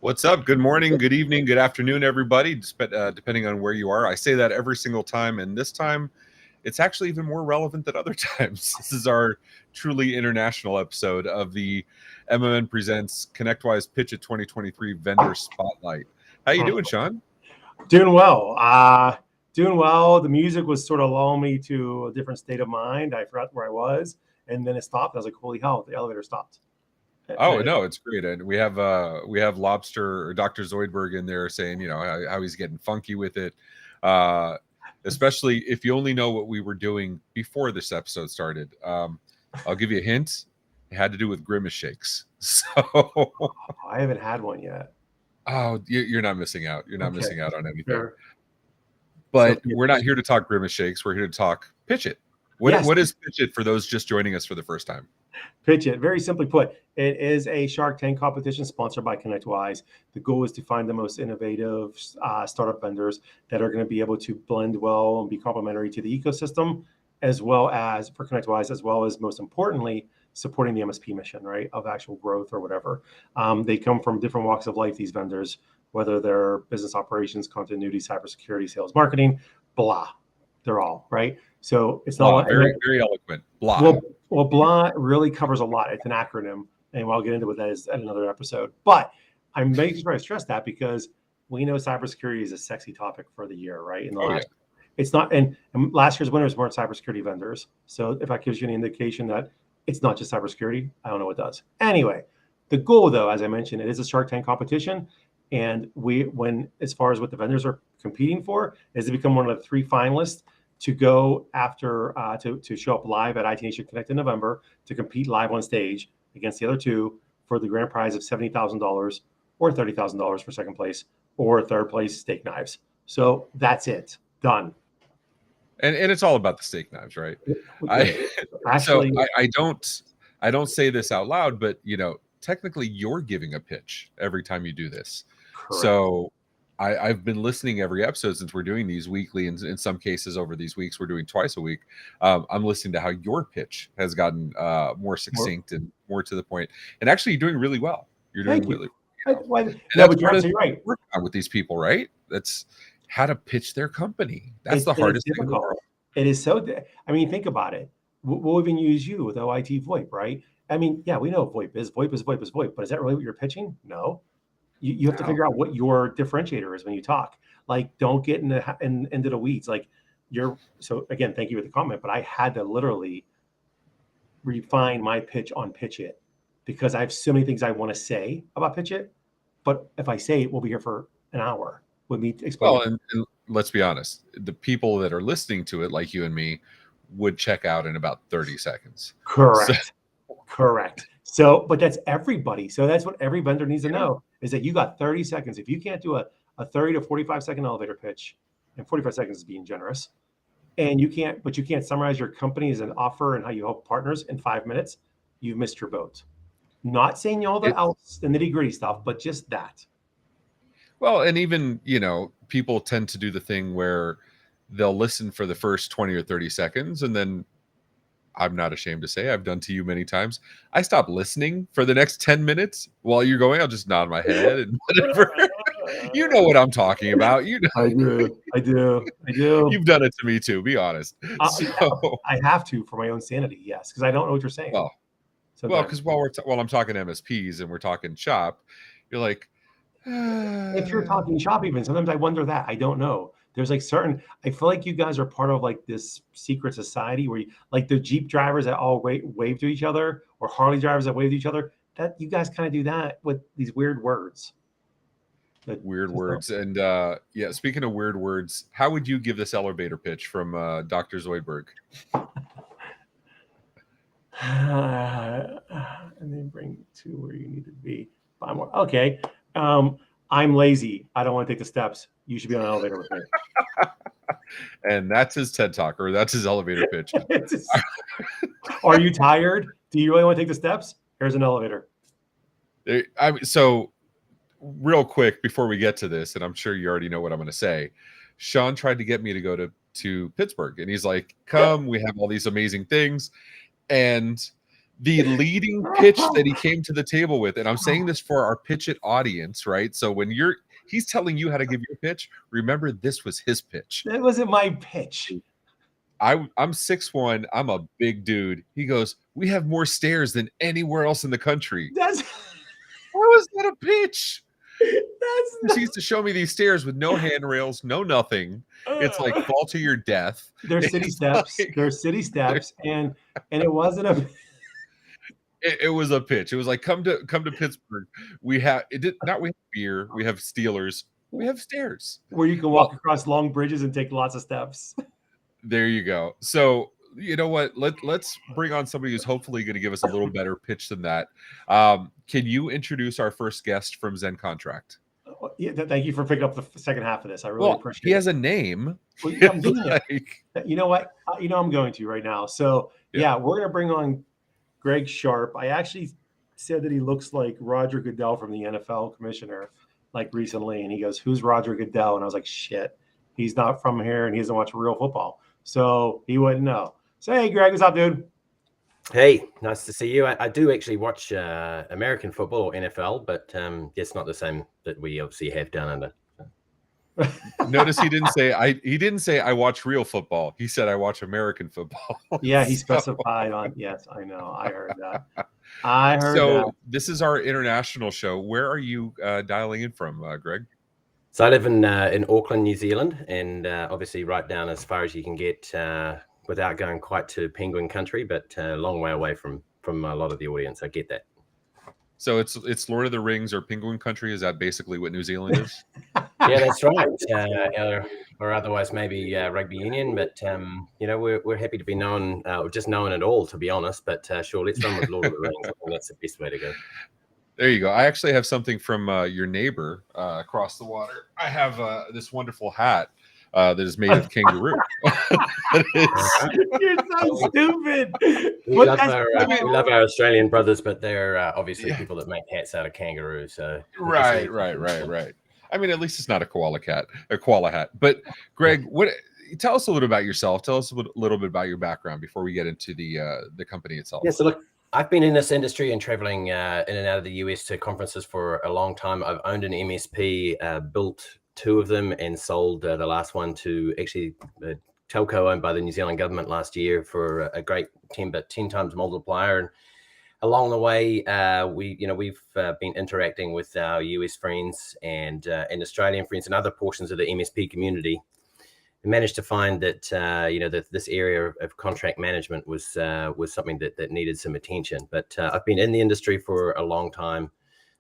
What's up? Good morning, good evening, good afternoon, everybody, depending on where you are. I say that every single time, and this time it's actually even more relevant than other times. This is our truly international episode of the MMN Presents ConnectWise PitchIT 2023 Vendor Spotlight. How you doing, Sean? Doing well. Doing well. The music was sort of lulling me to a different state of mind. I forgot where I was, and then it stopped. I was like, holy hell, the elevator stopped. Oh no, it's great, and we have Lobster or Dr. Zoidberg in there saying, you know, how he's getting funky with it, especially if you only know what we were doing before this episode started. I'll give you a hint. It had to do with grimace shakes. So I haven't had one yet. Oh, you're not missing out. You're not missing out on anything. Sure. But we're not here to talk grimace shakes. We're here to talk PitchIT. What is PitchIT for those just joining us for the first time? PitchIT, very simply put, it is a Shark Tank competition sponsored by ConnectWise. The goal is to find the most innovative startup vendors that are going to be able to blend well and be complementary to the ecosystem, as well as for ConnectWise, as well as most importantly, supporting the MSP mission, right, of actual growth or whatever. They come from different walks of life, these vendors, whether they're business operations, continuity, cybersecurity, sales, marketing, blah. They're all, right? So it's not very eloquent. Blah. Well, blah really covers a lot. It's an acronym, and I'll get into what that is at another episode. But I'm making sure I stress that because we know cybersecurity is a sexy topic for the year, right? In the it's not, and last year's winners weren't cybersecurity vendors. So if that gives you an indication that it's not just cybersecurity, I don't know what does. Anyway, the goal, though, as I mentioned, it is a Shark Tank competition, and as far as what the vendors are competing for, is to become one of the 3 finalists to go after to show up live at IT Nation Connect in November to compete live on stage against the other 2 for the grand prize of $70,000 or $30,000 for second place, or third place steak knives. So that's it, done. And it's all about the steak knives, right? I don't say this out loud, but you know, technically you're giving a pitch every time you do this. Correct. So I've been listening every episode since we're doing these weekly, and in some cases over these weeks we're doing twice a week. I'm listening to how your pitch has gotten more succinct and more to the point, and actually you're doing really well. You're doing really well. And that's part of the work on with these people, right? That's how to pitch their company. That's the hardest thing in the world. It is so. I mean, think about it. We'll even use you with OIT VoIP, right? I mean, yeah, we know VoIP is VoIP, but is that really what you're pitching? No. You have to figure out what your differentiator is when you talk. Like, don't get into the weeds. Like, so again, thank you for the comment, but I had to literally refine my pitch on PitchIT because I have so many things I want to say about PitchIT. But if I say it, we'll be here for an hour with me explaining. Well, and let's be honest, the people that are listening to it, like you and me, would check out in about 30 seconds. Correct. Correct. So, but that's everybody. So that's what every vendor needs to know is that you got 30 seconds. If you can't do a 30 to 45 second elevator pitch, and 45 seconds is being generous, and you can't summarize your company as an offer and how you help partners in 5 minutes, you've missed your boat. Not saying all the else, the nitty gritty stuff, but just that. Well, and even, people tend to do the thing where they'll listen for the first 20 or 30 seconds. And then I'm not ashamed to say I've done to you many times. I stop listening for the next 10 minutes while you're going. I'll just nod my head and whatever. You know what I'm talking about. I do. You've done it to me too. Be honest. I have to for my own sanity. Yes. Cause I don't know what you're saying. Well, because while I'm talking MSPs and we're talking shop, you're like, if you're talking shop, even sometimes I wonder that. I don't know. There's like I feel like you guys are part of like this secret society where like the Jeep drivers that all wave to each other or Harley drivers that wave to each other, that you guys kind of do that with these weird words. Weird words. And speaking of weird words, how would you give this elevator pitch from Dr. Zoidberg? And then bring you to where you need to be. Okay. I'm lazy. I don't want to take the steps. You should be on an elevator with me. And that's his TED Talk, or that's his elevator pitch. Are you tired? Do you really want to take the steps? Here's an elevator. So real quick before we get to this, and I'm sure you already know what I'm going to say, Sean tried to get me to go to Pittsburgh, and he's like, come, we have all these amazing things. And the leading pitch that he came to the table with, and I'm saying this for our PitchIT audience, right? So when he's telling you how to give your pitch, remember this was his pitch. That wasn't my pitch. I'm 6'1", I'm a big dude. He goes, we have more stairs than anywhere else in the country. How is that a pitch? He used to show me these stairs with no handrails, no nothing. It's like fall to your death. There's city steps. There's city steps, and it wasn't a. It was a pitch. It was like come to Pittsburgh. We have beer. We have Steelers. We have stairs where you can walk across long bridges and take lots of steps. There you go. So you know what? Let's bring on somebody who's hopefully going to give us a little better pitch than that. Can you introduce our first guest from ZenContract? Yeah, thank you for picking up the second half of this. I really appreciate it. He has a name. Well, I'm doing it. You know what? I'm going to right now. So yeah, we're going to bring on Greg Sharp. I actually said that he looks like Roger Goodell from the NFL commissioner, like recently. And he goes, who's Roger Goodell? And I was like, shit, he's not from here and he doesn't watch real football. So he wouldn't know. So, hey, Greg, what's up, dude? Hey, nice to see you. I do actually watch American football or NFL, but it's not the same that we obviously have down under. Notice he didn't say I watch real football. He said I watch American football. Yeah, he specified on. Yes, I know. I heard that. So this is our international show. Where are you dialing in from, Greg? So I live in Auckland, New Zealand, and obviously right down as far as you can get without going quite to Penguin Country, but a long way away from a lot of the audience. I get that. So it's Lord of the Rings or Penguin Country. Is that basically what New Zealand is? Yeah, that's right. Or otherwise maybe rugby union. But we're happy to be known, or just known at all, to be honest. But sure, let's run with Lord of the Rings. I think that's the best way to go. There you go. I actually have something from your neighbor across the water. I have this wonderful hat that is made of kangaroo. You're so stupid. We love our Australian brothers, but they're obviously people that make hats out of kangaroo. So right. I mean, at least it's not a koala hat. But Greg, tell us a little about yourself. Tell us a little bit about your background before we get into the company itself. Yeah. So look, I've been in this industry and traveling in and out of the US to conferences for a long time. I've owned an MSP, built 2 of them, and sold the last one to actually a telco owned by the New Zealand government last year for a great 10 times multiplier. And along the way, we've been interacting with our US friends and Australian friends and other portions of the MSP community. managed to find that that this area of contract management was something that needed some attention. But I've been in the industry for a long time,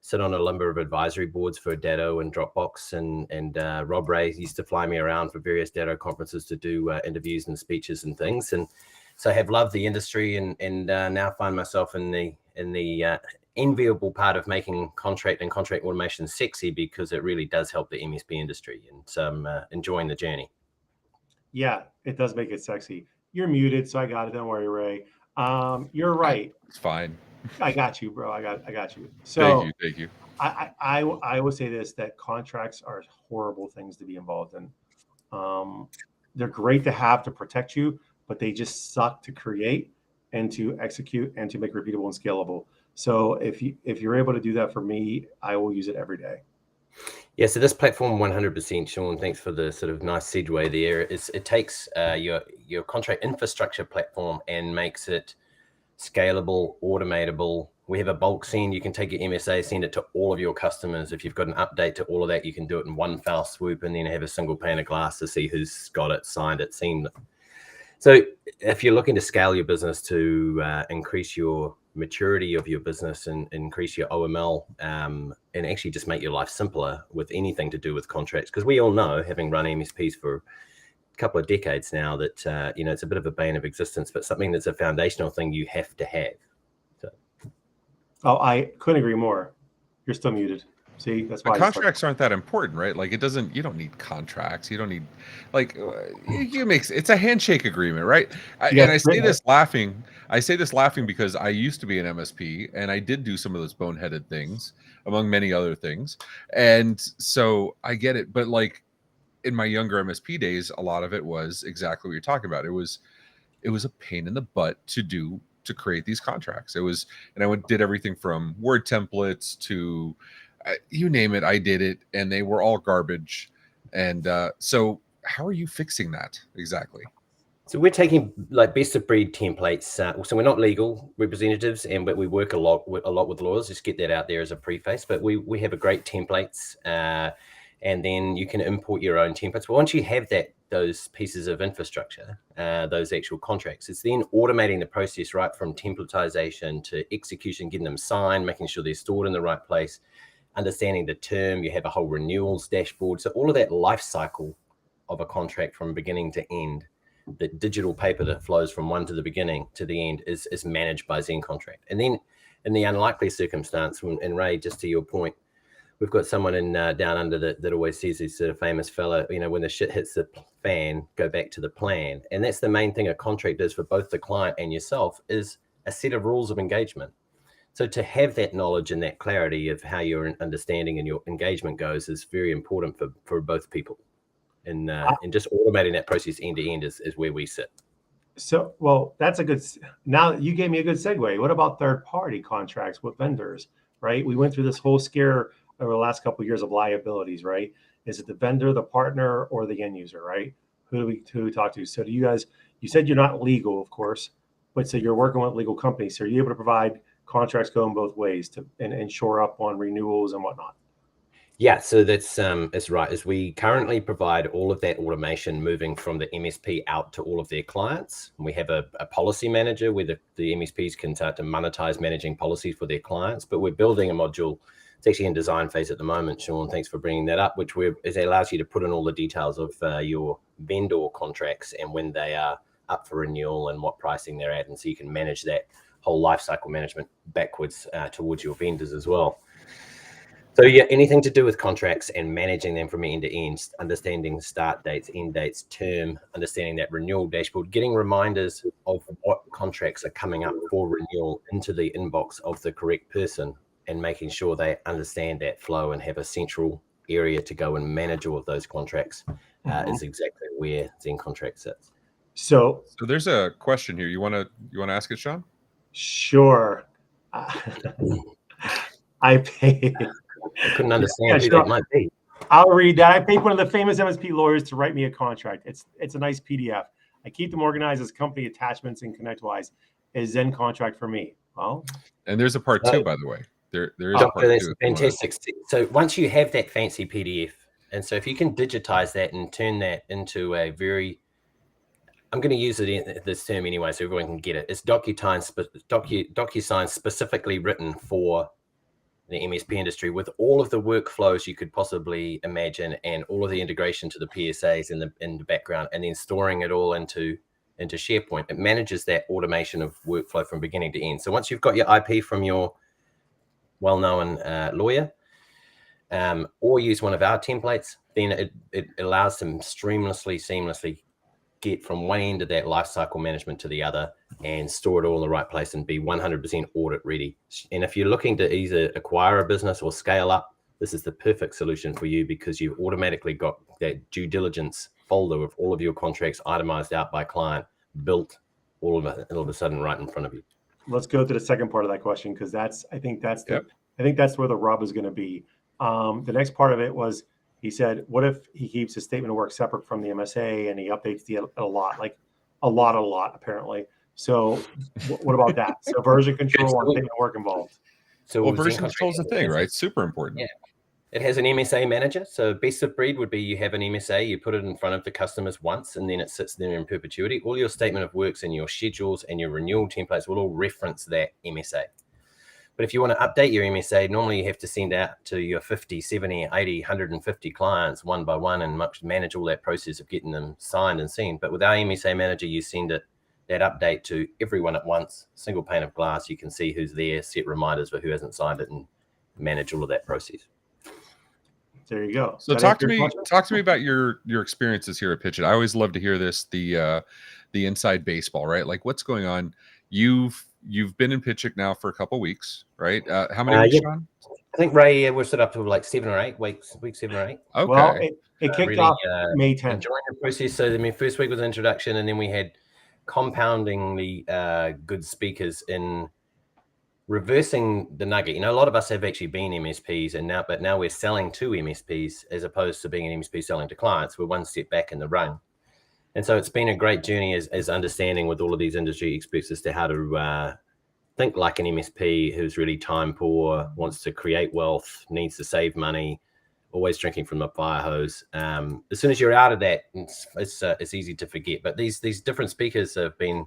sit on a number of advisory boards for Datto and Dropbox, and Rob Ray used to fly me around for various Datto conferences to do interviews and speeches and things, and so I have loved the industry, and now find myself in the enviable part of making contract and contract automation sexy, because it really does help the MSP industry, and so I'm enjoying the journey. Yeah, it does make it sexy. You're muted, so I got it. Don't worry, Ray. You're right. It's fine. I got you, bro. I got you. So Thank you. I would say this, that contracts are horrible things to be involved in. They're great to have to protect you, but they just suck to create and to execute and to make repeatable and scalable. So if you're able to do that for me, I will use it every day. Yeah, so this platform 100%, Sean, thanks for the sort of nice segue there. It takes your contract infrastructure platform and makes it scalable, automatable. We have a bulk send. You can take your MSA, send it to all of your customers. If you've got an update to all of that, you can do it in one foul swoop, and then have a single pane of glass to see who's got it, signed it, seen it. So if you're looking to scale your business to increase your maturity of your business and increase your OML, and actually just make your life simpler with anything to do with contracts, because we all know, having run MSPs for a couple of decades now, that it's a bit of a bane of existence, but something that's a foundational thing you have to have. So. Oh, I couldn't agree more. You're still muted. See, that's why contracts aren't that important, right? Like you don't need contracts. You don't need, like, it's a handshake agreement, right? And I say this laughing. I say this laughing because I used to be an MSP, and I did do some of those boneheaded things, among many other things. And so I get it. But like in my younger MSP days, a lot of it was exactly what you're talking about. It was a pain in the butt to create these contracts. And I did everything from Word templates to you name it, I did it, and they were all garbage. And so how are you fixing that exactly? So we're taking like best of breed templates. So we're not legal representatives, but we work a lot with lawyers. Just get that out there as a preface. But we have a great templates, and then you can import your own templates. But once you have those pieces of infrastructure, those actual contracts, it's then automating the process right from templatization to execution, getting them signed, making sure they're stored in the right place, understanding the term. You have a whole renewals dashboard. So all of that life cycle of a contract from beginning to end, the digital paper that flows from one to the beginning to the end, is managed by ZenContract. And then in the unlikely circumstance, and Ray, just to your point, we've got someone in down under that always says, he's a famous fella, when the shit hits the fan, go back to the plan. And that's the main thing a contract is for both the client and yourself, is a set of rules of engagement. So to have that knowledge and that clarity of how your understanding and your engagement goes is very important for both people. And just automating that process end to end is where we sit. So, well, that's a good. Now you gave me a good segue. What about third-party contracts with vendors? Right, we went through this whole scare over the last couple of years of liabilities. Right, is it the vendor, the partner, or the end user? Right, who do we talk to? So, do you guys? You said you're not legal, of course, but so you're working with legal companies. So, are you able to provide contracts going both ways and shore up on renewals and whatnot? Yeah, so that's right. As we currently provide all of that automation moving from the MSP out to all of their clients. And we have a policy manager where the MSPs can start to monetize managing policies for their clients. But we're building a module. It's actually in design phase at the moment, Sean. Thanks for bringing that up, which it allows you to put in all the details of your vendor contracts and when they are up for renewal and what pricing they're at. And so you can manage that whole life cycle management backwards towards your vendors as well. So yeah, anything to do with contracts and managing them from end to end, understanding start dates, end dates, term, understanding that renewal dashboard, getting reminders of what contracts are coming up for renewal into the inbox of the correct person, and making sure they understand that flow and have a central area to go and manage all of those contracts is exactly where ZenContract sits. So there's a question here. You want to ask it, Sean? Sure. I paid. I couldn't understand who that might be. I'll read that. I paid one of the famous MSP lawyers to write me a contract. It's a nice PDF. I keep them organized as company attachments and ConnectWise. Is ZenContract for me? Well, and there's a part two, by the way. There is a part that's two. Fantastic. So once you have that fancy PDF, And so if you can digitize that and turn that into a very, I'm going to use this term anyway, so everyone can get it. It's DocuSign specifically written for the MSP industry, with all of the workflows you could possibly imagine and all of the integration to the PSAs in the background, and then storing it all into SharePoint. It manages that automation of workflow from beginning to end. So once you've got your IP from your well-known lawyer, or use one of our templates, then it allows them seamlessly get from one end of that lifecycle management to the other and store it all in the right place and be 100% audit ready. And if you're looking to either acquire a business or scale up, this is the perfect solution for you, because you've automatically got that due diligence folder of all of your contracts itemized out by client, built all of a sudden right in front of you. Let's go to the second part of that question, because I think that's where the rub is going to be. The next part of it was, he said, what if he keeps his statement of work separate from the MSA and he updates a lot, apparently. So what about that? So version control on statement of work involved. So version control is a thing, right? Super important. Yeah. It has an MSA manager. So best of breed would be you have an MSA, you put it in front of the customers once, and then it sits there in perpetuity. All your statement of works and your schedules and your renewal templates will all reference that MSA. But if you want to update your MSA, normally you have to send out to your 50, 70, 80, 150 clients one by one and manage all that process of getting them signed and seen. But with our MSA manager, you send that update to everyone at once, single pane of glass. You can see who's there, set reminders for who hasn't signed it, and manage all of that process. There you go. So talk to me about your experiences here at PitchIT. I always love to hear this, the inside baseball, right? Like, what's going on? You've been in PitchIT now for a couple of weeks, right? How many weeks, Sean? I think, Ray, we're set up to like 7 or 8 weeks, week 7 or 8. Okay. Well, it kicked off May 10th. Enjoying the process. So the first week was introduction, and then we had compoundingly good speakers in reversing the nugget. You know, a lot of us have actually been MSPs, but now we're selling to MSPs as opposed to being an MSP selling to clients. We're one step back in the run. And so it's been a great journey as understanding with all of these industry experts as to how to think like an MSP who's really time poor, wants to create wealth, needs to save money, always drinking from the fire hose. As soon as you're out of that, it's easy to forget. But these different speakers have been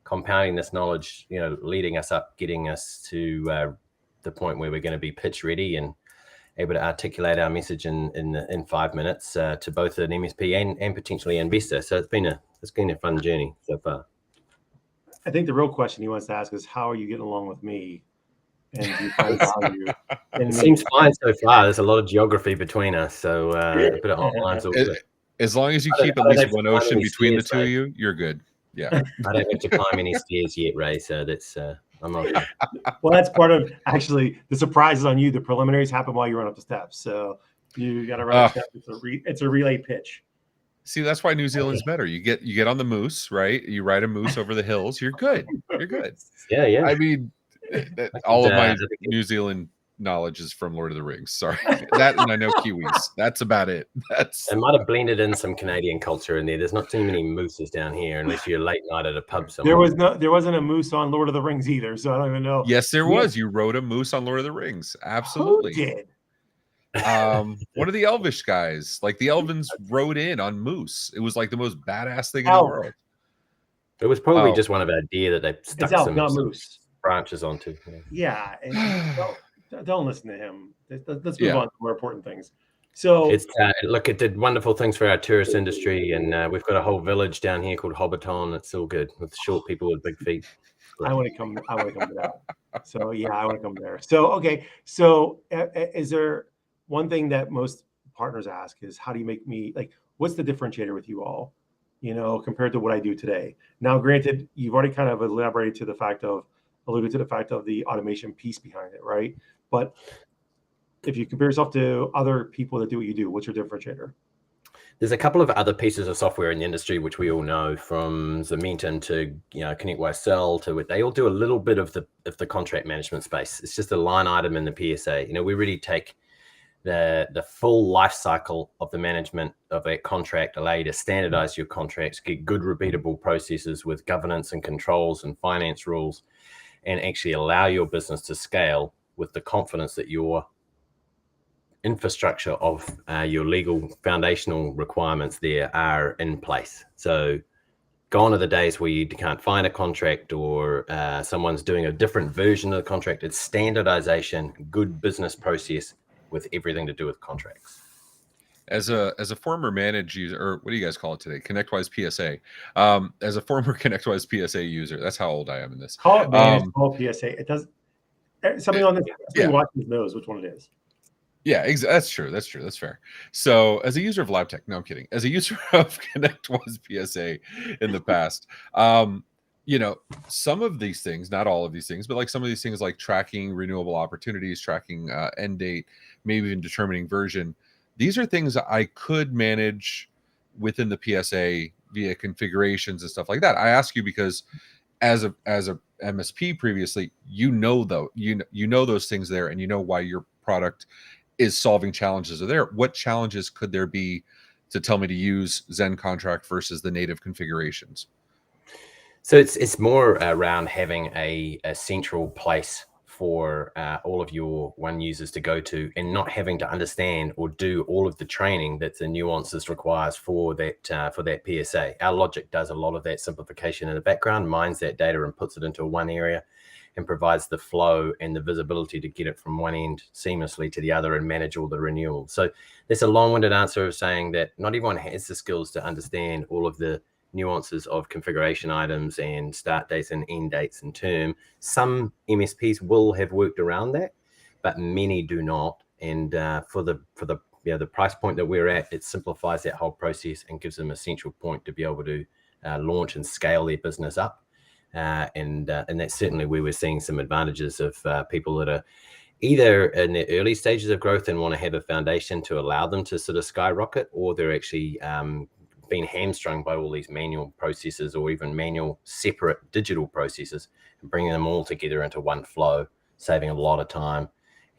compounding this knowledge, you know, leading us up, getting us to the point where we're going to be pitch ready and able to articulate our message in 5 minutes to both an MSP and potentially an investor. So it's been a fun journey so far. I think the real question he wants to ask is, how are you getting along with me? And do you find value in it seems fine so far. There's a lot of geography between us, so a bit of hotlines. As long as you keep at least one ocean between the two of you, you're good. Yeah. I don't have to climb any stairs yet, Ray. So that's I'm not sure. Well, that's part of actually the surprise is on you. The preliminaries happen while you run up the steps, so you got to run up the steps. It's a relay pitch. See, that's why New Zealand's better. You get on the moose, right? You ride a moose over the hills. You're good. You're good. Yeah. I mean, all of my New Zealand knowledge is from Lord of the Rings. Sorry, that and I know Kiwis. That's about it. It might have blended in some Canadian culture in there. There's not too many mooses down here, unless you're late night at a pub somewhere. There wasn't a moose on Lord of the Rings either, so I don't even know. Yes, there was. You rode a moose on Lord of the Rings. Absolutely. Who did? One of the Elvish guys, like the Elvins, rode in on moose. It was like the most badass thing in the world. It was probably just one of our deer that they stuck some moose branches onto. Yeah, and don't listen to him. Let's move on to more important things. So it's look, it did wonderful things for our tourist industry, and we've got a whole village down here called Hobbiton. It's all good with short people with big feet. I want to come to that. So yeah, I want to come there. So okay, so is there one thing that most partners ask is, how do you make me, like, what's the differentiator with you all, you know, compared to what I do today? Now, granted, you've already kind of alluded to the fact of the automation piece behind it, right? But if you compare yourself to other people that do what you do, what's your differentiator? There's a couple of other pieces of software in the industry which we all know, from Zementin to ConnectWise to it. They all do a little bit of the contract management space. It's just a line item in the PSA. You know, we really take the full life cycle of the management of a contract, allow you to standardize your contracts, get good repeatable processes with governance and controls and finance rules, and actually allow your business to scale with the confidence that your infrastructure of your legal foundational requirements there are in place. So gone are the days where you can't find a contract or someone's doing a different version of the contract. It's standardization, good business process with everything to do with contracts. As a former managed user, or what do you guys call it today? ConnectWise PSA. As a former ConnectWise PSA user, that's how old I am in this. Call it managed, call it PSA. It does somebody on this. Somebody watching this knows which one it is. Yeah, that's true. That's true. That's fair. So, as a user of LabTech, no, I'm kidding. As a user of ConnectWise PSA in the past, some of these things, not all of these things, but like some of these things, like tracking renewable opportunities, tracking end date, maybe even determining version. These are things that I could manage within the PSA via configurations and stuff like that. I ask you because as a MSP previously, you know those things there, and you know why your product is solving challenges are there. What challenges could there be to tell me to use ZenContract versus the native configurations? So it's more around having a central place for all of your one users to go to, and not having to understand or do all of the training that the nuances requires for that PSA. Our logic does a lot of that simplification in the background, mines that data and puts it into one area, and provides the flow and the visibility to get it from one end seamlessly to the other and manage all the renewals. So that's a long-winded answer of saying that not everyone has the skills to understand all of the nuances of configuration items and start dates and end dates and term. Some MSPs will have worked around that, but many do not. And for the price point that we're at, it simplifies that whole process and gives them a central point to be able to launch and scale their business up. And that's certainly where we're seeing some advantages of people that are either in the early stages of growth and want to have a foundation to allow them to sort of skyrocket, or they're actually being hamstrung by all these manual processes or even manual separate digital processes, and bringing them all together into one flow, saving a lot of time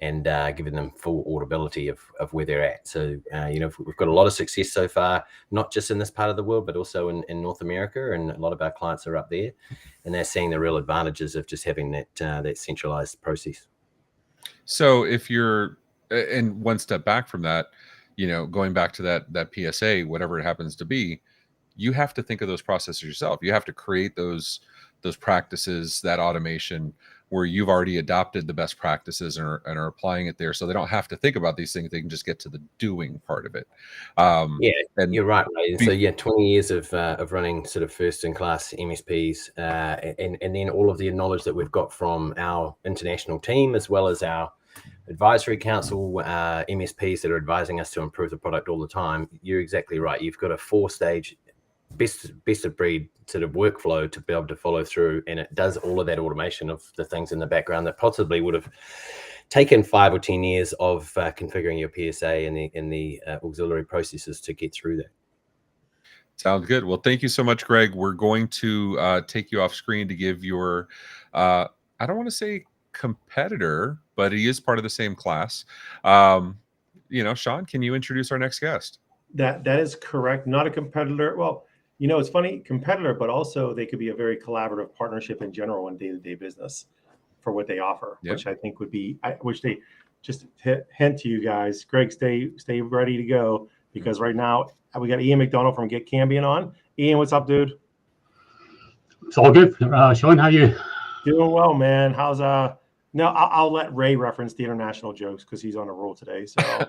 and giving them full auditability of where they're at. So, we've got a lot of success so far, not just in this part of the world, but also in North America, and a lot of our clients are up there, and they're seeing the real advantages of just having that centralized process. So if you're, and one step back from that, going back to that PSA, whatever it happens to be, you have to think of those processes yourself. You have to create those practices, that automation where you've already adopted the best practices and are applying it there, so they don't have to think about these things. They can just get to the doing part of it. And you're right. So 20 years of running sort of first-in-class MSPs, and then all of the knowledge that we've got from our international team, as well as our advisory council MSPs that are advising us to improve the product all the time. You're exactly right. You've got a 4-stage best of breed sort of workflow to be able to follow through, and it does all of that automation of the things in the background that possibly would have taken 5 or 10 years of configuring your PSA and the auxiliary processes to get through that. Sounds good. Well, thank you so much, Greg. We're going to take you off screen to give your I don't want to say competitor, but he is part of the same class. Sean, can you introduce our next guest? That is correct. Not a competitor. Well, it's funny, competitor, but also they could be a very collaborative partnership in general in day-to-day business for what they offer, which I think would be, which they just hint to you guys. Greg, stay ready to go, because right now we got Ian McDonald from getKambium on. Ian, what's up, dude? It's all good. Sean, how are you? Doing well, man. How's no, I'll let Ray reference the international jokes because he's on a roll today. So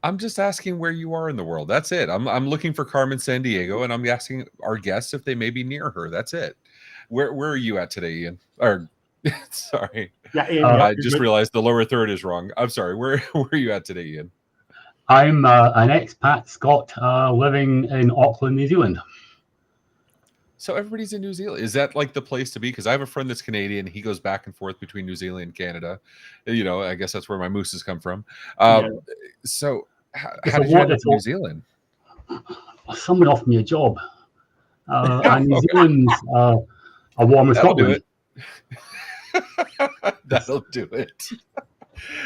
I'm just asking where you are in the world. That's it. I'm looking for Carmen Sandiego, and I'm asking our guests if they may be near her. That's it. Where are you at today, Ian? Or sorry. Yeah, Ian, I just realized the lower third is wrong. I'm sorry. Where are you at today, Ian? I'm an expat Scot living in Auckland, New Zealand. So everybody's in New Zealand. Is that like the place to be? Because I have a friend that's Canadian. He goes back and forth between New Zealand and Canada. I guess that's where my mooses come from. So how did you end up in New Zealand? Someone offered me a job. And New Zealand's a warmer Scotland. That'll do it.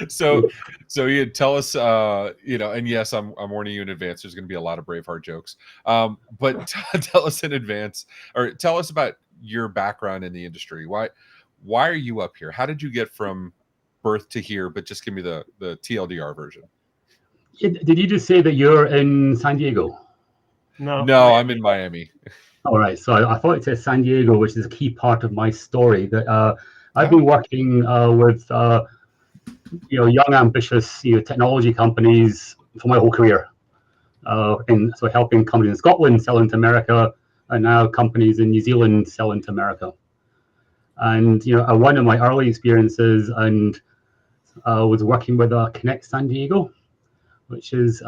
So you tell us, and yes, I'm warning you in advance. There's going to be a lot of Braveheart jokes. But tell us in advance, or tell us about your background in the industry. Why are you up here? How did you get from birth to here? But just give me the TLDR version. Did you just say that you're in San Diego? No, I'm in Miami. All right, so I thought it said San Diego, which is a key part of my story. That I've been working with young, ambitious technology companies for my whole career, and so helping companies in Scotland sell into America, and now companies in New Zealand sell into America. And one of my early experiences and was working with Connect San Diego, which is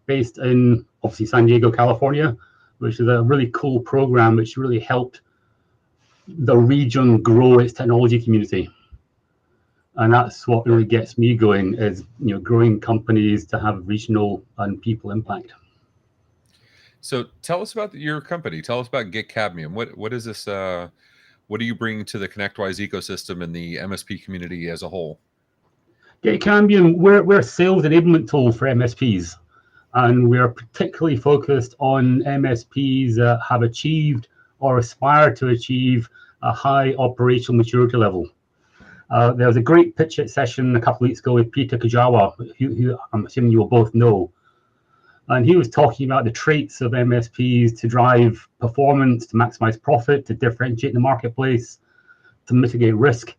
based in obviously San Diego, California, which is a really cool program which really helped the region grow its technology community. And that's what really gets me going, is growing companies to have regional and people impact. So tell us about your company. Tell us about getKambium. What is this? What are you bringing to the ConnectWise ecosystem and the MSP community as a whole? getKambium, we're a sales enablement tool for MSPs. And we're particularly focused on MSPs that have achieved or aspire to achieve a high operational maturity level. There was a great PitchIT session a couple of weeks ago with Peter Kajawa, who I'm assuming you will both know. And he was talking about the traits of MSPs to drive performance, to maximize profit, to differentiate in the marketplace, to mitigate risk.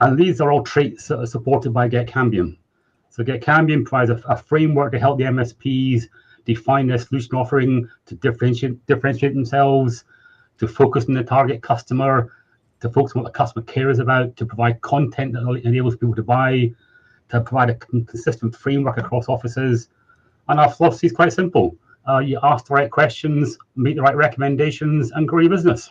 And these are all traits that are supported by getKambium. So getKambium provides a framework to help the MSPs define their solution offering, to differentiate themselves, to focus on the target customer, to focus on what the customer cares about, to provide content that enables people to buy, to provide a consistent framework across offices. And our philosophy is quite simple. You ask the right questions, make the right recommendations, and grow your business.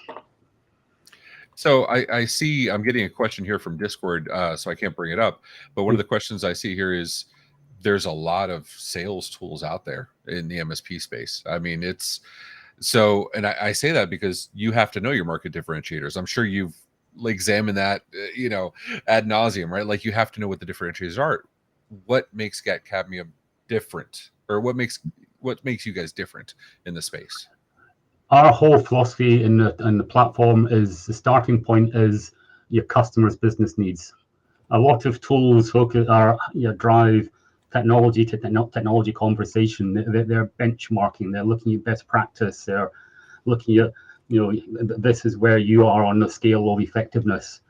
So I see I'm getting a question here from Discord, so I can't bring it up. But one of the questions I see here is there's a lot of sales tools out there in the MSP space. I mean, it's so, and I say that because you have to know your market differentiators. I'm sure you've examined that, ad nauseum, right? Like you have to know what the differentiators are. What makes getKambium different, or what makes you guys different in the space? Our whole philosophy in the platform is the starting point is your customer's business needs. A lot of tools drive technology to technology conversation. They're benchmarking. They're looking at best practice. They're looking at this is where you are on the scale of effectiveness.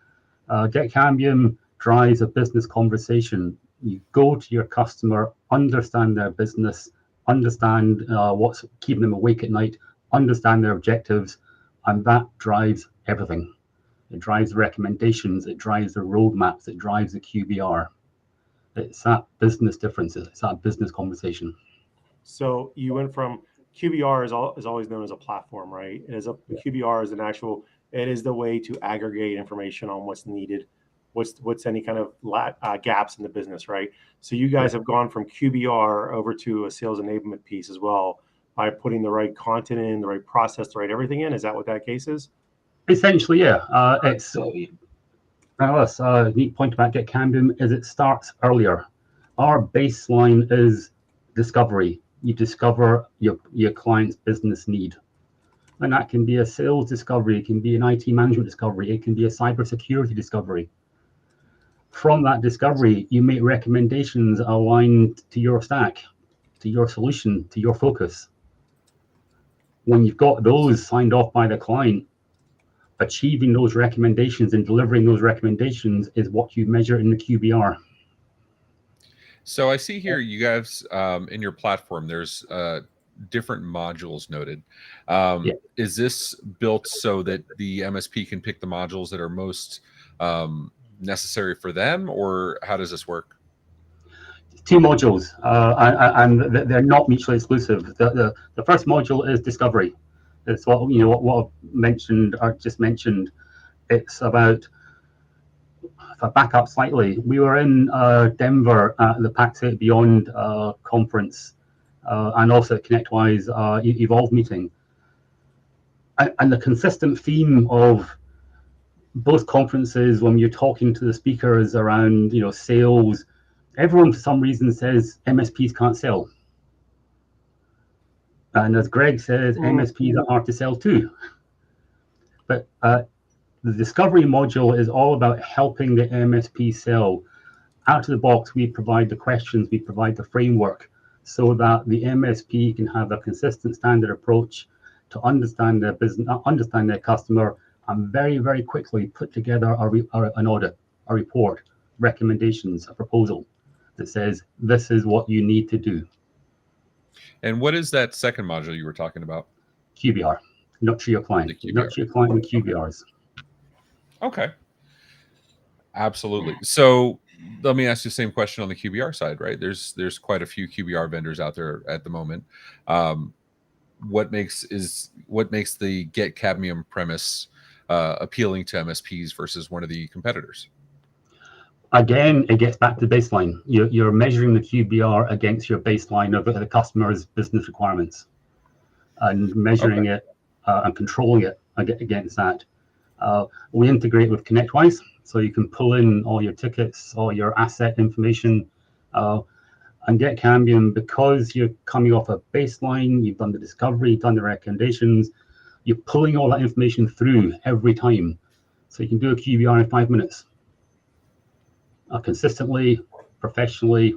getKambium drives a business conversation. You go to your customer, understand their business, understand what's keeping them awake at night, understand their objectives, and that drives everything. It drives the recommendations, it drives the roadmaps, it drives the QBR. It's that business differences, it's that business conversation. So you went from QBR is always known as a platform, right? QBR is it is the way to aggregate information on what's needed, what's any kind of gaps in the business, right? So you guys have gone from QBR over to a sales enablement piece as well, by putting the right content in, the right process, the right everything in. Is that what that case is? Essentially, yeah. It's a neat point about getKambium is it starts earlier. Our baseline is discovery. You discover your client's business need. And that can be a sales discovery, it can be an IT management discovery, it can be a cybersecurity discovery. From that discovery, you make recommendations aligned to your stack, to your solution, to your focus. When you've got those signed off by the client, achieving those recommendations and delivering those recommendations is what you measure in the QBR. So I see here you guys in your platform, there's different modules noted. Is this built so that the MSP can pick the modules that are most necessary for them, or how does this work? Two modules, and they're not mutually exclusive. The first module is discovery. It's what I've mentioned or just mentioned. It's about, if I back up slightly, we were in Denver at the PAX8 Beyond conference, and also at ConnectWise Evolve meeting. And the consistent theme of both conferences, when you're talking to the speakers around sales, everyone for some reason says MSPs can't sell. And as Greg says, MSPs are hard to sell too. But the discovery module is all about helping the MSP sell. Out of the box, we provide the questions, we provide the framework, so that the MSP can have a consistent standard approach to understand their business, understand their customer, and very, very quickly put together an audit, a report, recommendations, a proposal that says, this is what you need to do. And what is that second module you were talking about? QBR, nurture your client. Nurture your client with QBRs. Okay. Absolutely. So let me ask you the same question on the QBR side, right? There's quite a few QBR vendors out there at the moment. What makes the getKambium premise appealing to MSPs versus one of the competitors? Again, it gets back to baseline. You're measuring the QBR against your baseline of the customer's business requirements, and measuring it and controlling it against that. We integrate with ConnectWise, so you can pull in all your tickets, all your asset information, and getKambium, because you're coming off a baseline, you've done the discovery, you've done the recommendations, you're pulling all that information through every time. So you can do a QBR in 5 minutes. Consistently, professionally,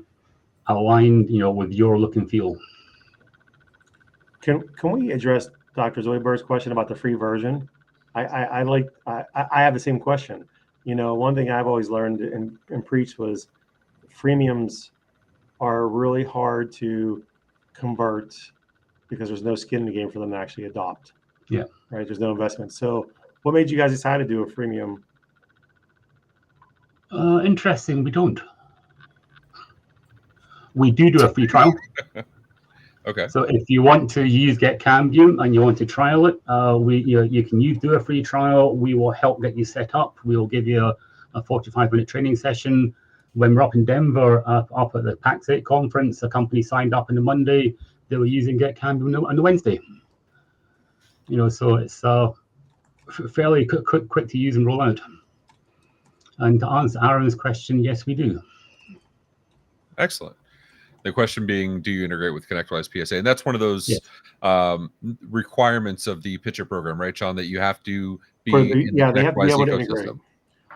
aligned, with your look and feel. Can we address Dr. Zoidberg's question about the free version? I have the same question. One thing I've always learned and preached was freemiums are really hard to convert because there's no skin in the game for them to actually adopt. Yeah. Right. There's no investment. So what made you guys decide to do a freemium? Interesting. We don't. We do a free trial. Okay. So if you want to use getKambium and you want to trial it, you can do a free trial. We will help get you set up. We will give you a 45-minute training session. When we're up in Denver, up at the PitchIT conference, a company signed up on the Monday. They were using getKambium on the Wednesday. So it's fairly quick to use and roll out. And to answer Aaron's question, yes, we do. Excellent. The question being, do you integrate with ConnectWise PSA? And that's one of those requirements of the PitchIT program, right, John? That you have to be in the they have to be able to integrate. ecosystem.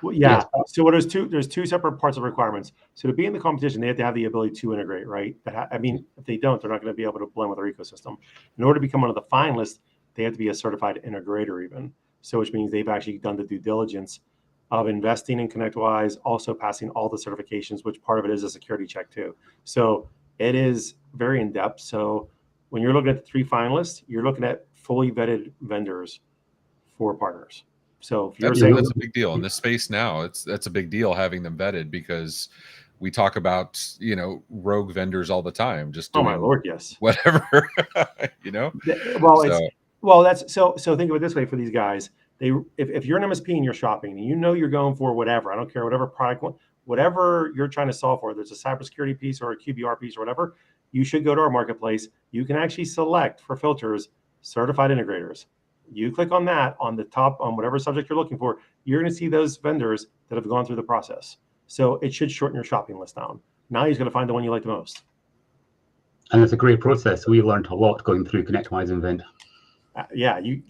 Well, yeah. Yes. So there's two separate parts of requirements. So to be in the competition, they have to have the ability to integrate, right? If they don't, they're not going to be able to blend with their ecosystem. In order to become one of the finalists, they have to be a certified integrator even. So which means they've actually done the due diligence of investing in ConnectWise, also passing all the certifications, which part of it is a security check too. So it is very in-depth. So when you're looking at the 3 finalists, you're looking at fully vetted vendors for partners. So if you're saying that's a big deal in this space now. That's a big deal having them vetted, because we talk about rogue vendors all the time, just doing my Lord, yes, whatever. Well, so think of it this way for these guys. If you're an MSP and you're shopping, and you're going for whatever, I don't care, whatever product, whatever you're trying to solve for, there's a cybersecurity piece or a QBR piece or whatever, you should go to our marketplace. You can actually select for filters certified integrators. You click on that on the top, on whatever subject you're looking for, you're going to see those vendors that have gone through the process. So it should shorten your shopping list down. Now you're going to find the one you like the most. And it's a great process. We learned a lot going through ConnectWise Invent. You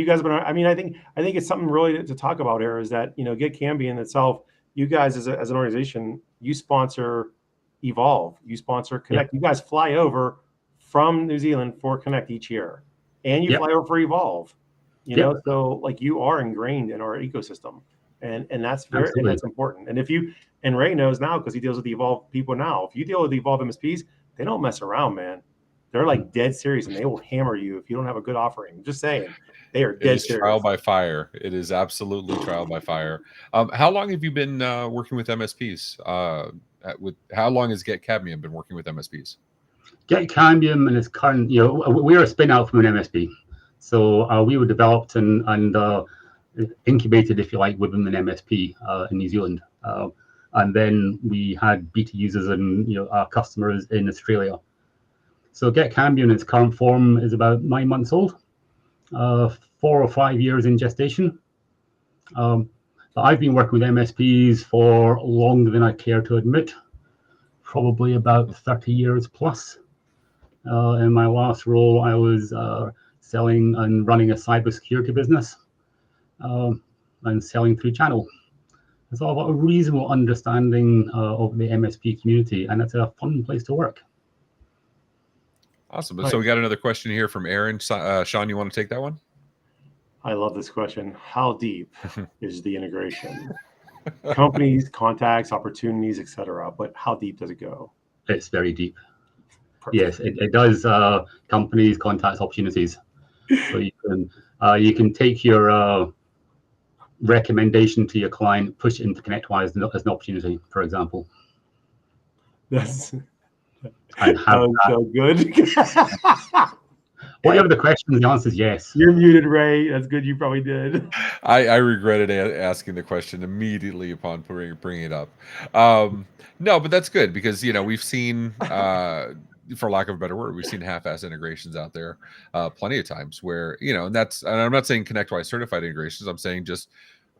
guys have been. I think it's something really to talk about here, is that getKambium itself. You guys as an organization, you sponsor Evolve, you sponsor Connect. Yep. You guys fly over from New Zealand for Connect each year, and you fly over for Evolve. So like you are ingrained in our ecosystem, and that's that's important. And Ray knows now because he deals with the Evolve people now. If you deal with the Evolve MSPs, they don't mess around, man. They're like dead serious, and they will hammer you if you don't have a good offering. I'm just saying, they are dead serious. Trial by fire. It is absolutely trial by fire. How long have you been working with MSPs? How long has getKambium been working with MSPs? getKambium and its current, we're a spin out from an MSP, so we were developed and incubated, if you like, within an MSP in New Zealand, and then we had beta users and our customers in Australia. So getKambium in its current form is about 9 months old, 4 or 5 years in gestation. But I've been working with MSPs for longer than I care to admit, probably about 30 years plus. In my last role, I was selling and running a cybersecurity business and selling through channel. It's all about a reasonable understanding of the MSP community, and it's a fun place to work. Awesome. Nice. So we got another question here from Aaron. Sean, you want to take that one? I love this question. How deep is the integration? Companies, contacts, opportunities, etc. But how deep does it go? It's very deep. Perfect. Yes, it does. Companies, contacts, opportunities. So you can take your recommendation to your client, push it into ConnectWise as an opportunity, for example. That And have was so good. whatever the question, the answer is yes. You're muted, Ray. That's good. You probably did. I regretted asking the question immediately upon bringing it up. No, but that's good because we've seen, for lack of a better word, we've seen half-ass integrations out there plenty of times where and I'm not saying ConnectWise certified integrations. I'm saying just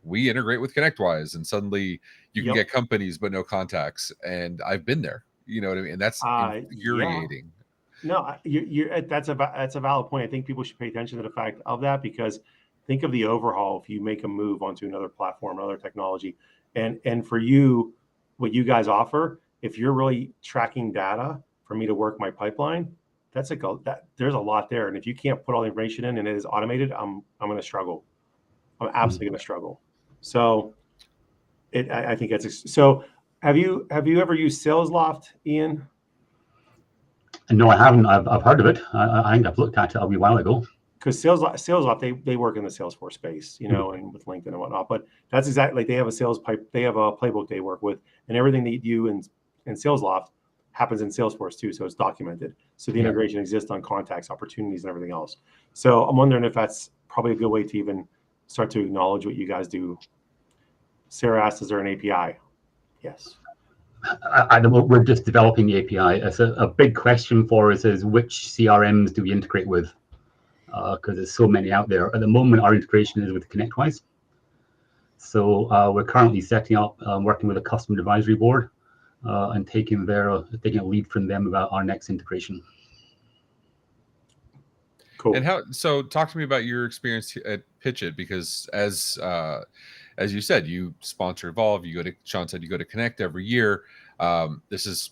we integrate with ConnectWise and suddenly you can get companies but no contacts. And I've been there. You know what I mean? And that's infuriating. No, that's a valid point. I think people should pay attention to the fact of that because think of the overhaul if you make a move onto another platform, another technology, and for you, what you guys offer, if you're really tracking data for me to work my pipeline, there's a lot there. And if you can't put all the information in and it is automated, I'm going to struggle. I'm absolutely going to struggle. So I think that's so. Have you ever used SalesLoft, Ian? No, I haven't. I've heard of it. I think I've looked at it a wee while ago. Because SalesLoft, they work in the Salesforce space, and with LinkedIn and whatnot. But that's exactly like they have a they have a playbook they work with, and everything they do in SalesLoft happens in Salesforce too, so it's documented. So the integration exists on contacts, opportunities, and everything else. So I'm wondering if that's probably a good way to even start to acknowledge what you guys do. Sarah asked, "Is there an API?" Yes. We're just developing the API. It's a big question for us is which CRMs do we integrate with? Because there's so many out there. At the moment, our integration is with ConnectWise. So we're currently setting up, working with a customer advisory board and taking a lead from them about our next integration. Cool. And so talk to me about your experience at PitchIT, because as you said, you sponsor Evolve. Sean said you go to Connect every year. This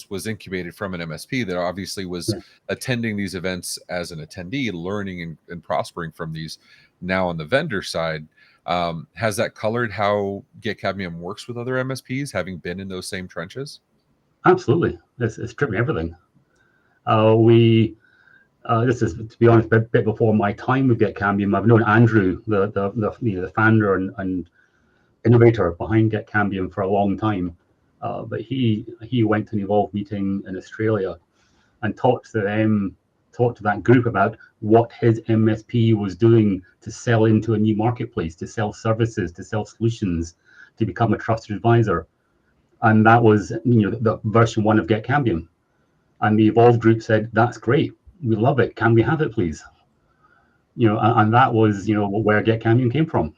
was incubated from an MSP that obviously was attending these events as an attendee, learning and prospering from these. Now on the vendor side, has that colored how getKambium works with other MSPs, having been in those same trenches? Absolutely, it's driven everything. This is, to be honest, a bit before my time with getKambium. I've known Andrew, the founder and innovator behind getKambium, for a long time. But he went to an Evolve meeting in Australia and talked to that group about what his MSP was doing to sell into a new marketplace, to sell services, to sell solutions, to become a trusted advisor. And that was the version 1 of getKambium. And the Evolve group said, "That's great. We love it. Can we have it, please?" And that was where getKambium came from.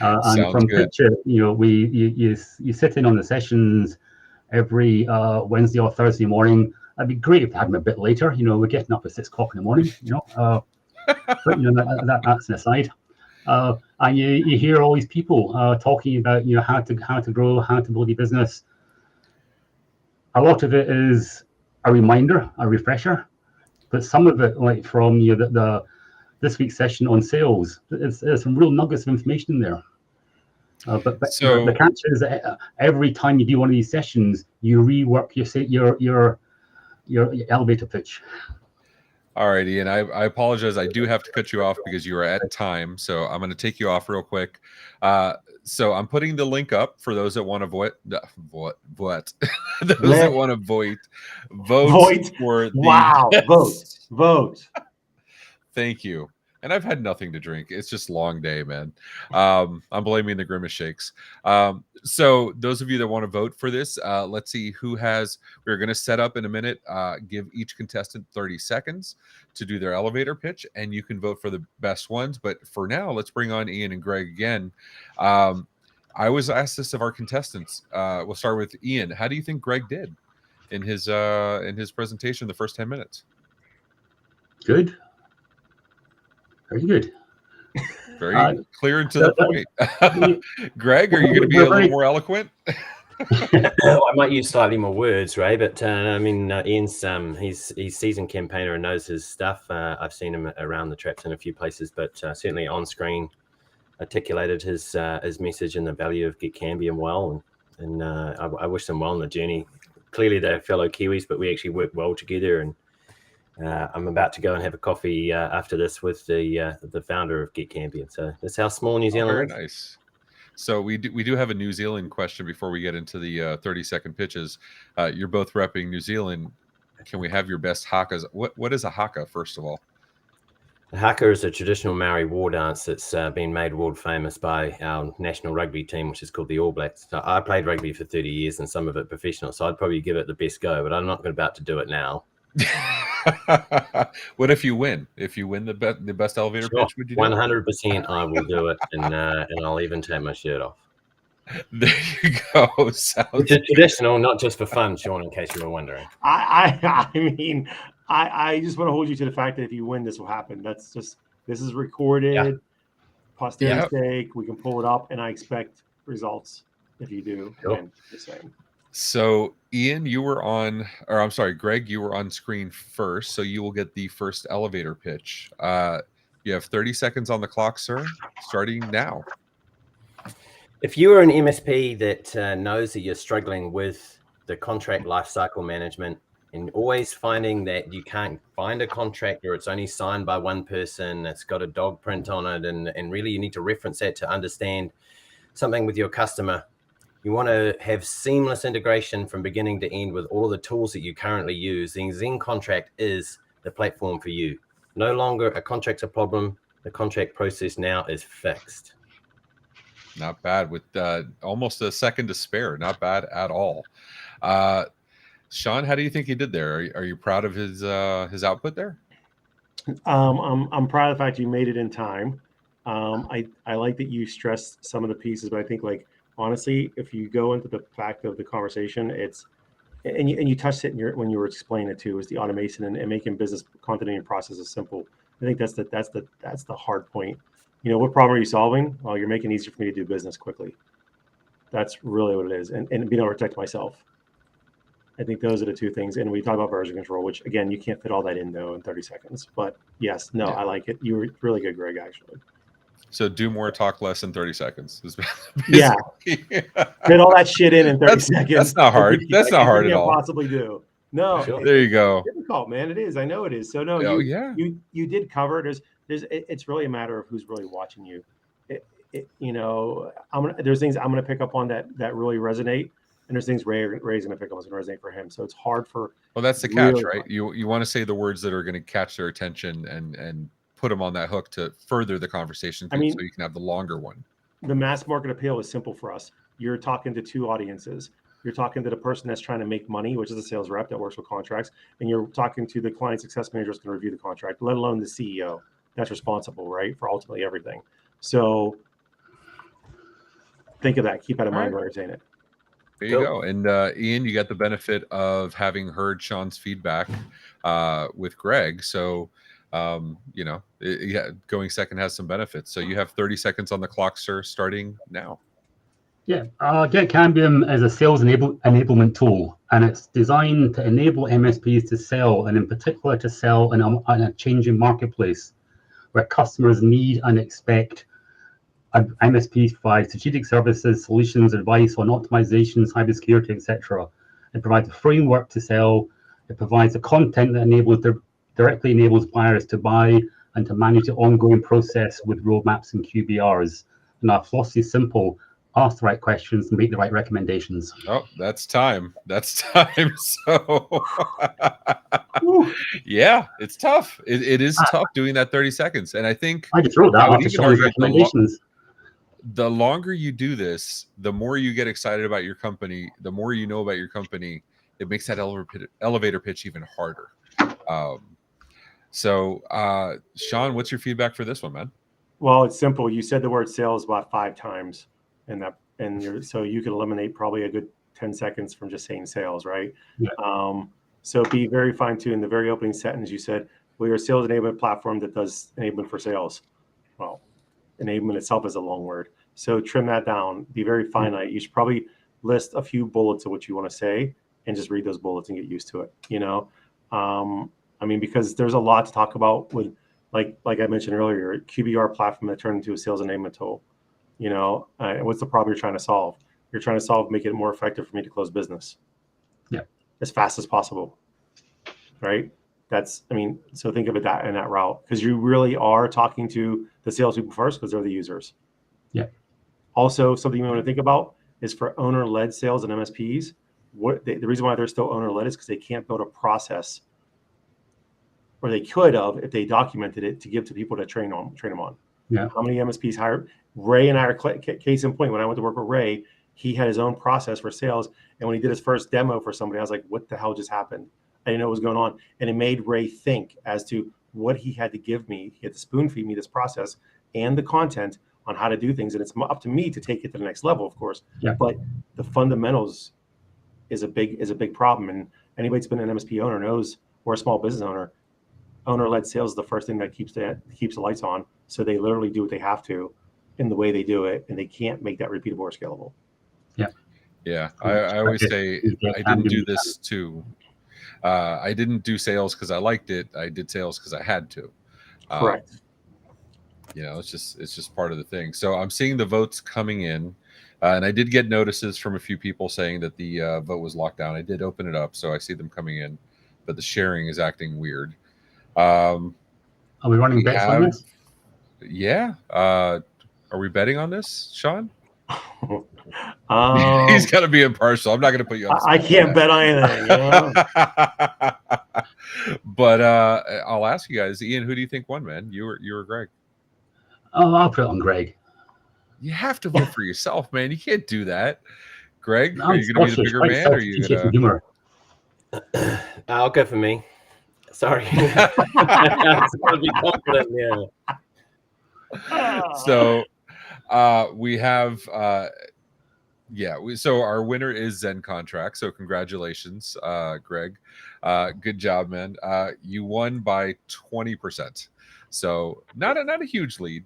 And from PitchIT, you sit in on the sessions every Wednesday or Thursday morning. It'd be great if we had them a bit later. We're getting up at 6 o'clock in the morning. But that's an aside. And you hear all these people talking about how to grow, how to build your business. A lot of it is a reminder, a refresher, but some of it, like from this week's session on sales, there's some real nuggets of information in there. But the catch is that every time you do one of these sessions, you rework your elevator pitch. All right, Ian, I apologize. I do have to cut you off because you are at time. So I'm going to take you off real quick. So I'm putting the link up for those that want to vote for the vote. Thank you. And I've had nothing to drink. It's just a long day, man. I'm blaming the Grimace Shakes. So those of you that want to vote for this, let's see who has. We're going to set up in a minute. Give each contestant 30 seconds to do their elevator pitch, and you can vote for the best ones. But for now, let's bring on Ian and Greg again. I always ask this of our contestants. We'll start with Ian. How do you think Greg did in his presentation the first 10 minutes? Good. Very good. Very clear and to the point. Greg, are you going to be a little more eloquent? I might use slightly more words, Ray, but I mean, Ian's he's seasoned campaigner and knows his stuff. I've seen him around the traps in a few places, but certainly on screen articulated his message and the value of getKambium well, and I wish them well on the journey. Clearly, they're fellow Kiwis, but we actually work well together. And I'm about to go and have a coffee after this with the founder of getKambium. So that's how small New Zealand is. Very nice. So we do have a New Zealand question before we get into the 30-second pitches. You're both repping New Zealand. Can we have your best hakas? What is a haka, first of all? The haka is a traditional Maori war dance that's been made world famous by our national rugby team, which is called the All Blacks. So I played rugby for 30 years and some of it professional, so I'd probably give it the best go, but I'm not about to do it now. What if you win? If you win the best elevator pitch, would you do 100% I will do it, and I'll even take my shirt off. There you go. Which is traditional, not just for fun, Sean, in case you were wondering. I mean, I just want to hold you to the fact that if you win, this will happen. This is recorded, posterity's sake. We can pull it up, and I expect results if you do. Win, the same. So, Ian, Greg, you were on screen first, so you will get the first elevator pitch. You have 30 seconds on the clock, sir, starting now. If you are an MSP that knows that you're struggling with the contract lifecycle management and always finding that you can't find a contract or it's only signed by one person, it's got a dog print on it, and really you need to reference that to understand something with your customer, you want to have seamless integration from beginning to end with all of the tools that you currently use, then ZenContract is the platform for you. No longer a contract's a problem. The contract process now is fixed. Not bad, with almost a second to spare. Not bad at all. Sean, how do you think he did there? Are you proud of his output there? I'm proud of the fact you made it in time. I like that you stressed some of the pieces, but I think, like, honestly, if you go into the fact of the conversation, and you touched it when you were explaining it too, is the automation and making business continuity and processes simple. I think that's the hard point. You know, what problem are you solving? Well, you're making it easier for me to do business quickly. That's really what it is, and being able to protect myself. I think those are the two things. And we talk about version control, which again, you can't fit all that in though in 30 seconds. But yes, no, I like it. You were really good, Greg, actually. So do more, talk less in 30 seconons. Yeah. Fit all that shit in 30 seconds. That's not hard. That's not hard at all. Possibly do. No. Sure. There you go. It's difficult, man. It is. I know it is. So no, you did cover it. It's really a matter of who's really watching you. There's things I'm going to pick up on that really resonate. And there's things Ray's going to pick up on that's going to resonate for him. So it's hard for. Well, that's the catch, right? You want to say the words that are going to catch their attention and put them on that hook to further the conversation. So you can have the longer one. The mass market appeal is simple for us. You're talking to two audiences. You're talking to the person that's trying to make money, which is a sales rep that works with contracts. And you're talking to the client success manager that's going to review the contract, let alone the CEO that's responsible, right, for ultimately everything. So think of that. Keep that in mind while you're saying it. There you go. And Ian, you got the benefit of having heard Sean's feedback with Greg. So, going second has some benefits. So you have 30 seconds on the clock, sir, starting now. Yeah, getKambium is a sales enablement tool, and it's designed to enable MSPs to sell, and in particular to sell in a changing marketplace where customers need and expect MSPs provide strategic services, solutions, advice on optimization, cybersecurity, etc. It provides a framework to sell. It provides the content that directly enables buyers to buy and to manage the ongoing process with roadmaps and QBRs. And our philosophy is simple: ask the right questions and make the right recommendations. Oh, that's time. That's time. So, yeah, it's tough. It is tough doing that 30 seconds. And I think I just wrote that after Sean's recommendations. The longer you do this, the more you get excited about your company, the more you know about your company. It makes that elevator pitch even harder. Sean, what's your feedback for this one, man? Well, it's simple. You said the word sales about 5 times, so you can eliminate probably a good 10 seconds from just saying sales, right? Yeah. So be very fine-tuned. In the very opening sentence, you said, we are a sales enablement platform that does enablement for sales. Well, enablement itself is a long word. So trim that down. Be very finite. You should probably list a few bullets of what you want to say and just read those bullets and get used to it. I mean, because there's a lot to talk about with, like I mentioned earlier, QBR platform that turned into a sales enablement tool. What's the problem you're trying to solve? You're trying to solve, make it more effective for me to close business. Yeah. As fast as possible. Right. So think of it in that route, because you really are talking to the salespeople first, because they're the users. Yeah. Also, something you want to think about is for owner-led sales and MSPs. The reason why they're still owner-led is because they can't build a process, or they could have if they documented it, to give to people to train them on. Yeah. How many MSPs hired? Ray and I are case in point. When I went to work with Ray, he had his own process for sales, and when he did his first demo for somebody, I was like, "What the hell just happened?" I didn't know what was going on, and it made Ray think as to what he had to give me. He had to spoon feed me this process and the content on how to do things, and it's up to me to take it to the next level, of course. Yeah. But the fundamentals is a big problem, and anybody that's been an MSP owner knows, or a small business owner-led sales is the first thing that keeps the lights on. So they literally do what they have to in the way they do it, and they can't make that repeatable or scalable. Yeah, I always say I didn't do this too. I didn't do sales because I liked it. I did sales because I had to. Correct. It's just part of the thing. So I'm seeing the votes coming in, and I did get notices from a few people saying that the vote was locked down. I did open it up, so I see them coming in, but the sharing is acting weird. Are we running bets on this? Yeah. Are we betting on this, Sean? He's got to be impartial. I'm not going to put you on. I can't bet on anything. But I'll ask you guys, Ian, who do you think won, man? You or Greg? Oh, I'll put it on Greg. You have to vote for yourself, man. You can't do that. Greg, are you going to be the bigger man, or are you going to? I'll go for me. Sorry. I'll be confident, yeah. So we have so our winner is ZenContract. So congratulations, Greg. Good job, man. You won by 20%. So not a huge lead,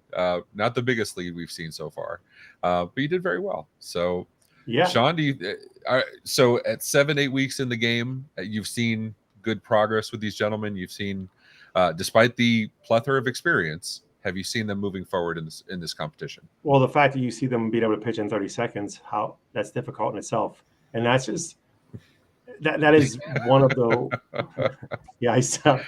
not the biggest lead we've seen so far, but you did very well. So yeah, Sean, so at 7-8 weeks in the game, you've seen good progress with these gentlemen. You've seen, despite the plethora of experience, have you seen them moving forward in this competition? Well, the fact that you see them be able to pitch in 30 seconds, how that's difficult in itself, and that's just that is one of the. Yeah, I saw.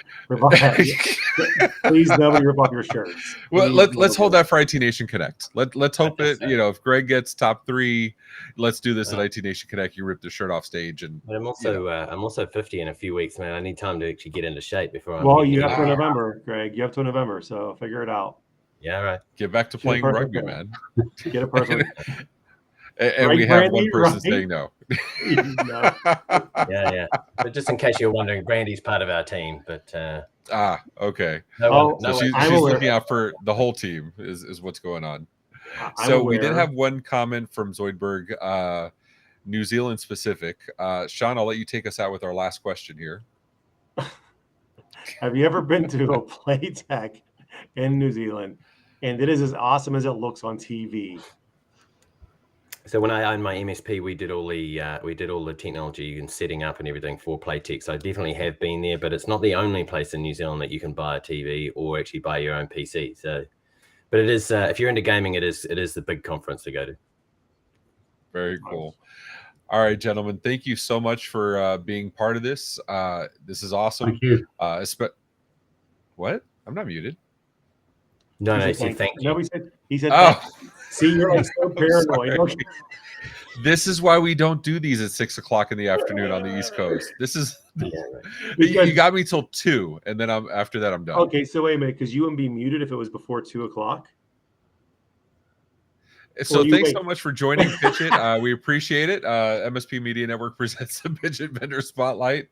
Please, nobody rip off your shirts. Well, let's hold that for IT Nation Connect. Let's hope it. If Greg gets top 3, let's do this at IT Nation Connect. You rip the shirt off stage, and but I'm also 50 in a few weeks, man. I need time to actually get into shape before. You have till November, Greg. You have till November, so figure it out. Yeah, right. Get back to playing rugby, man. Get a person. And we have one person saying no. No. Yeah. But just in case you're wondering, Brandy's part of our team. But okay. So she's looking out for the whole team is what's going on. So we did have one comment from Zoidberg, New Zealand specific. Sean, I'll let you take us out with our last question here. Have you ever been to a Playtech in New Zealand, and it is as awesome as it looks on TV? So when I owned my MSP, we did all the technology and setting up and everything for Playtech. So I definitely have been there, but it's not the only place in New Zealand that you can buy a TV or actually buy your own PC. So, but it is if you're into gaming, it is the big conference to go to. Very cool. All right, gentlemen, thank you so much for being part of this. This is awesome. Thank you. What? I'm not muted. No, he said thank you. No, he said. Oh. See, you're like so paranoid. This is why we don't do these at 6 o'clock in the afternoon on the East Coast. This is you got me till 2, and then after that I'm done. Okay, so wait a minute, because you wouldn't be muted if it was before 2 o'clock. So thanks so much for joining PitchIT. We appreciate it. MSP Media Network presents the PitchIT Vendor Spotlight.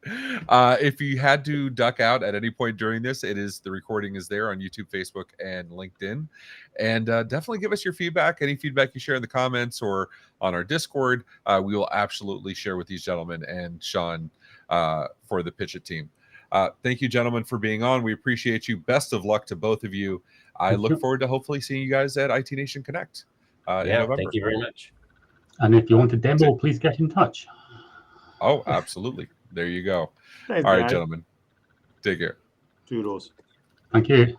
If you had to duck out at any point during this, the recording is there on YouTube, Facebook, and LinkedIn. And definitely give us your feedback. Any feedback you share in the comments or on our Discord, we will absolutely share with these gentlemen and Sean for the PitchIT team. Thank you, gentlemen, for being on. We appreciate you. Best of luck to both of you. I look forward to hopefully seeing you guys at IT Nation Connect. In November. Thank you very much. And if you want a demo, please get in touch. Oh, absolutely. There you go. Thanks, All right, guys. gentlemen. Take care. Toodles. Thank you.